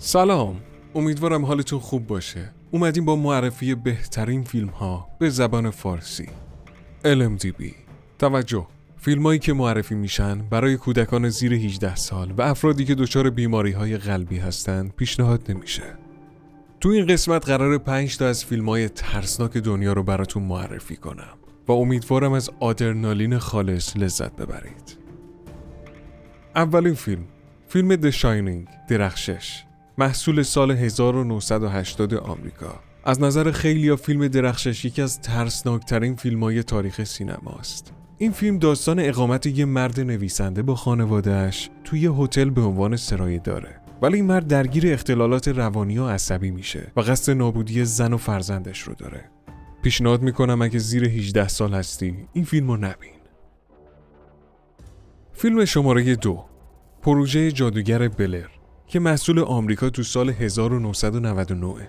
سلام، امیدوارم حالتون خوب باشه. اومدیم با معرفی بهترین فیلم ها به زبان فارسی. LMDB. توجه، فیلمایی که معرفی میشن برای کودکان زیر 18 سال و افرادی که دچار بیماری های قلبی هستند پیشنهاد نمیشه. تو این قسمت قراره 5 تا از فیلم‌های ترسناک دنیا رو براتون معرفی کنم و امیدوارم از آدرنالین خالص لذت ببرید. اولین فیلم The Shining، درخشش، محصول سال 1980 آمریکا. از نظر خیلی‌ها فیلم درخشش یکی از ترسناکترین فیلم‌های تاریخ سینماست. این فیلم داستان اقامت یه مرد نویسنده با خانواده‌اش توی هتل به عنوان سرایه داره. ولی این مرد درگیر اختلالات روانی و عصبی میشه و قصد نابودی زن و فرزندش رو داره. پیشنهاد میکنم اگه زیر 18 سال هستی این فیلمو نبین. فیلم شماره 2، پروژه جادوگر بلر که محصول آمریکا تو سال 1999.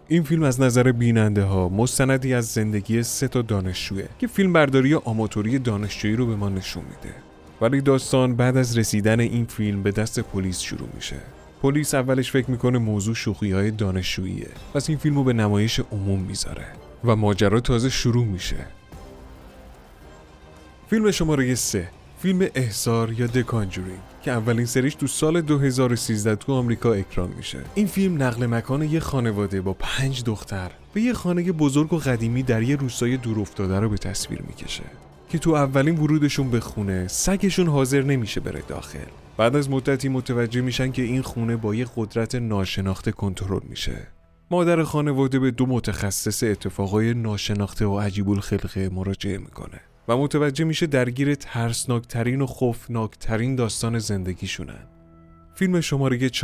این فیلم از نظر بیننده ها مستندی از زندگی 3 تا دانشجوه که فیلم برداری آماتوری دانشجویی رو به ما نشون میده. ولی داستان بعد از رسیدن این فیلم به دست پلیس شروع میشه. پلیس اولش فکر میکنه موضوع شوخی‌های دانشجوییه، پس این فیلمو به نمایش عموم میذاره و ماجرا تازه شروع میشه. فیلم شماره 3، فیلم احضار یا The Conjuring که اولین سریش تو سال 2013 تو آمریکا اکران میشه. این فیلم نقل مکان یه خانواده با 5 دختر به یه خانه بزرگ و قدیمی در یه روستای دورافتاده رو به تصویر میکشه که تو اولین ورودشون به خونه سگشون حاضر نمیشه بره داخل. بعد از مدتی متوجه میشن که این خونه با یه قدرت ناشناخته کنترل میشه. مادر خانواده به 2 متخصص اتفاقای ناشناخته و عجیب الخلقه مراجعه میکنه و متوجه میشه درگیر ترسناکترین و خوفناکترین داستان زندگیشونن. فیلم شماره 4،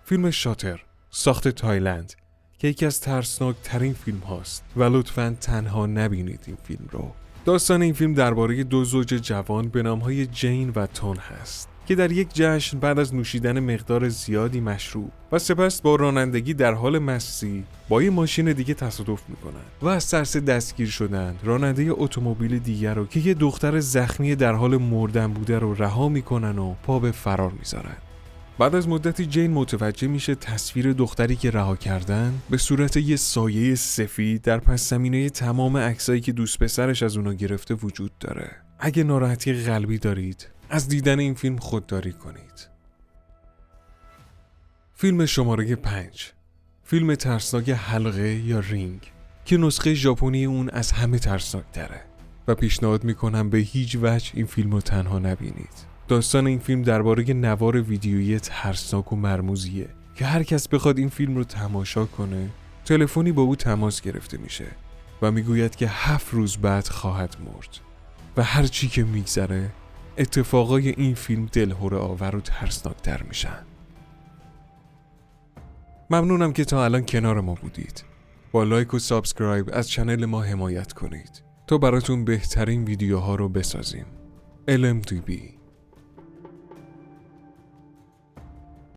فیلم شاتر، ساخت تایلند که یکی از ترسناکترین فیلم هاست و لطفاً تنها نبینید این فیلم رو. داستان این فیلم درباره 2 زوج جوان به نامهای جین و تون هست که در یک جشن بعد از نوشیدن مقدار زیادی مشروب و سپس با رانندگی در حال مستی با یه ماشین دیگه تصادف میکنن و از ترس دستگیر شدن راننده اتومبیل دیگر رو که یه دختر زخمی در حال مردن بوده رو رها میکنن و پا به فرار میذارن. بعد از مدتی جین متوجه میشه تصویر دختری که رها کردن به صورت یه سایه سفید در پس زمینه تمام عکسایی که دوست پسرش از اونا گرفته وجود داره. اگه ناراحتی قلبی دارید از دیدن این فیلم خودداری کنید. فیلم شماره 5، فیلم ترسناک حلقه یا رینگ که نسخه ژاپنی اون از همه ترسناک تره و پیشنهاد میکنم به هیچ وجه این فیلم رو تنها نبینید. داستان این فیلم درباره نوار ویدیویی ترسناک و مرموزیه که هر کس بخواد این فیلم رو تماشا کنه تلفنی با او تماس گرفته میشه و میگوید که 7 روز بعد خواهد مرد و هر چی که میگذره اتفاقای این فیلم دلهره آور و ترسناکتر میشن. ممنونم که تا الان کنار ما بودید. با لایک و سابسکرایب از چنل ما حمایت کنید تا براتون بهترین ویدیوها رو بسازیم. LMDB